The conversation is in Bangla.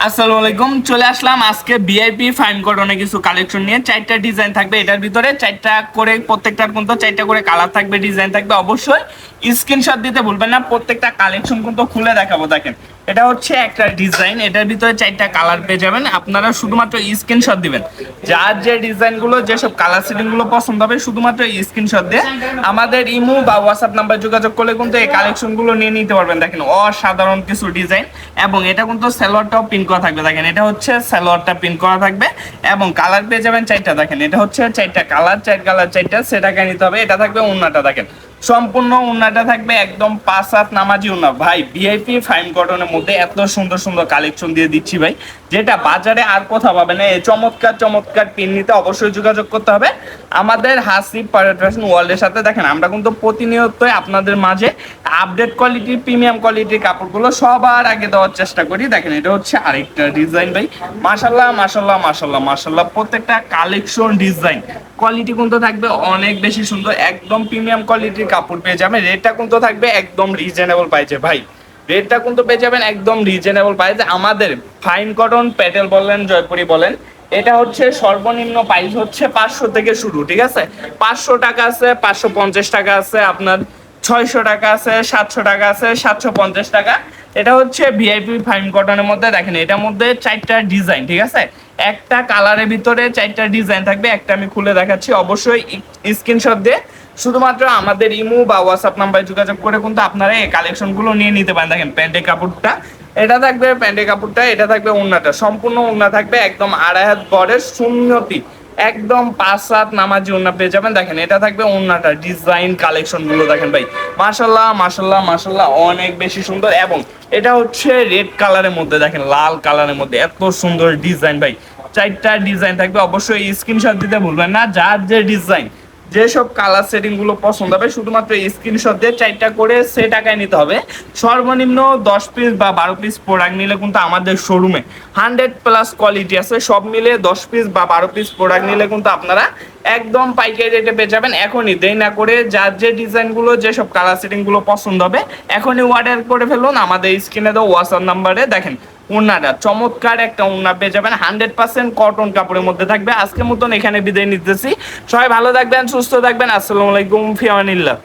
আসসালামু আলাইকুম, চলে আসলাম আজকে ভিআইপি ফাইন কটনে কিছু কালেকশন নিয়ে। চারটা ডিজাইন থাকবে এটার ভিতরে, চারটা করে প্রত্যেকটার কিন্তু চারটা করে কালার থাকবে, ডিজাইন থাকবে। অবশ্যই স্ক্রিনশট দিতে ভুলবেন না। প্রত্যেকটা কালেকশন কিন্তু খুলে দেখাবো। দেখেন, এটা হচ্ছে একটা ডিজাইন, এটার ভিতরে চারটা কালার পেয়ে যাবেন। আপনারা শুধুমাত্র স্ক্রিনশট দিবেন, যার যে ডিজাইনগুলো যেসব কালার সেটিংগুলো পছন্দ হবে শুধুমাত্র স্ক্রিনশট দিয়ে আমাদের ইমো বা হোয়াটসঅ্যাপ নাম্বার যোগাযোগ করলে কিন্তু এই কালেকশনগুলো নিয়ে নিতে পারবেন। দেখেন, অসাধারণ কিছু ডিজাইন, এবং এটা কিন্তু সালোয়ারটাও পিন করা থাকবে। দেখেন, এটা হচ্ছে সালোয়ারটা পিন করা থাকবে এবং কালার পেয়ে যাবেন চারটা। দেখেন, এটা হচ্ছে চারটা কালার, চার কালার চারটা, সেটাকে নিতে হবে। এটা থাকবে ওন্নাটা, দেখেন সম্পূর্ণ ওন্নাটা থাকবে একদম 5 হাত নামাজি ওন্না। ভাই, ভিআইপি ফাইন কটনের মধ্যে এত সুন্দর সুন্দর কালেকশন দিয়ে দিচ্ছি ভাই, যেটা বাজারে আর কোথাও পাবে না। এই চমৎকার চমৎকার পিন নিতে অবশ্যই যোগাযোগ করতে হবে আমাদের হাসিব পাইরেট ফ্যাশন ওয়ার্ল্ডের সাথে। দেখেন, আমরা কিন্তু প্রতিনিয়তই আপনাদের মাঝে আপডেট কোয়ালিটির প্রিমিয়াম কোয়ালিটির কাপড়গুলো সবার আগে দেওয়ার চেষ্টা করি। দেখেন, এটা হচ্ছে আরেকটা ডিজাইন ভাই। মাশাল্লাহ মাশাল্লাহ মাশাল্লাহ মাশাল্লাহ, প্রত্যেকটা কালেকশন ডিজাইন কোয়ালিটি কিন্তু থাকবে অনেক বেশি সুন্দর, একদম প্রিমিয়াম কোয়ালিটির কাপড় পেয়ে যাবেন। রেটটা কিন্তু থাকবে একদম রিজনেবল প্রাইসে ভাই, রেটটা কিন্তু পেয়ে যাবেন একদম রিজনেবল প্রাইসে। আমাদের ফাইন কটন প্যাটেল বলেন, জয়পুরি বলেন, এটা হচ্ছে সর্বনিম্ন প্রাইস হচ্ছে 500 থেকে শুরু। ঠিক আছে, 500 টাকা আছে, 550 টাকা আছে, আপনার 600 টাকা আছে, 700 টাকা আছে, 750 টাকা। এটা হচ্ছে ভিআইপি ফাইন কটনের মধ্যে। দেখেন, এটার মধ্যে চারটা ডিজাইন, ঠিক আছে, একটা কালারের ভিতরে চারটা ডিজাইন থাকবে। একটা আমি খুলে দেখাচ্ছি, অবশ্যই স্ক্রিনশট দিয়ে শুধুমাত্র আমাদের ইমো বা হোয়াটসঅ্যাপ নাম্বারে যোগাযোগ করে কিন্তু আপনারা এই কালেকশনগুলো নিয়ে নিতে পারেন। দেখেন, প্যান্টের কাপড়টা এটা থাকবে, প্যান্টের কাপড়টা এটা থাকবে, ওন্নাটা সম্পূর্ণ ওন্না থাকবে একদম 2.5 হাত বরের শূন্যতি, একদম 5 হাত নামাজি ওন্না পেয়ে যাবেন। দেখেন, এটা থাকবে ওন্নাটা, ডিজাইন কালেকশন গুলো দেখেন ভাই, মাশাল্লাহ মাশাল্লাহ মাশাল্লাহ, অনেক বেশি সুন্দর। এবং এটা হচ্ছে রেড কালারের মধ্যে, দেখেন লাল কালারের মধ্যে এত সুন্দর ডিজাইন ভাই। চারটা ডিজাইন থাকবে, অবশ্যই স্ক্রিনশট দিতে ভুলবেন না। যার যে ডিজাইন যেসব কালার সেটিং গুলো পছন্দ হবে শুধুমাত্র স্ক্রিনশট দিয়ে চারটা করে সে টাকায় নিতে হবে। সর্বনিম্ন 10 পিস বা 12 পিস প্রোডাক্ট নিলে কিন্তু আমাদের শোরুমে 100+ কোয়ালিটি আছে, সব মিলে 10 পিস বা 12 পিস প্রোডাক্ট নিলে কিন্তু আপনারা একদম পাইকারি রেটে পেয়ে যাবেন। এখনই দেরি না করে যার যে ডিজাইনগুলো যেসব কালার সেটিং গুলো পছন্দ হবে এখনই অর্ডার করে ফেলুন আমাদের স্ক্রিনে দেওয়া হোয়াটসঅ্যাপ নাম্বারে। দেখেন, ওন্নাটা চমৎকার একটা ওন্না পেয়ে যাবেন, 100% কটন কাপড়ের মধ্যে থাকবে। আজকের মতন এখানে বিদায় নিতেছি, সবাই ভালো থাকবেন, সুস্থ থাকবেন। আসসালামু আলাইকুম, ফি আমানিল্লাহ।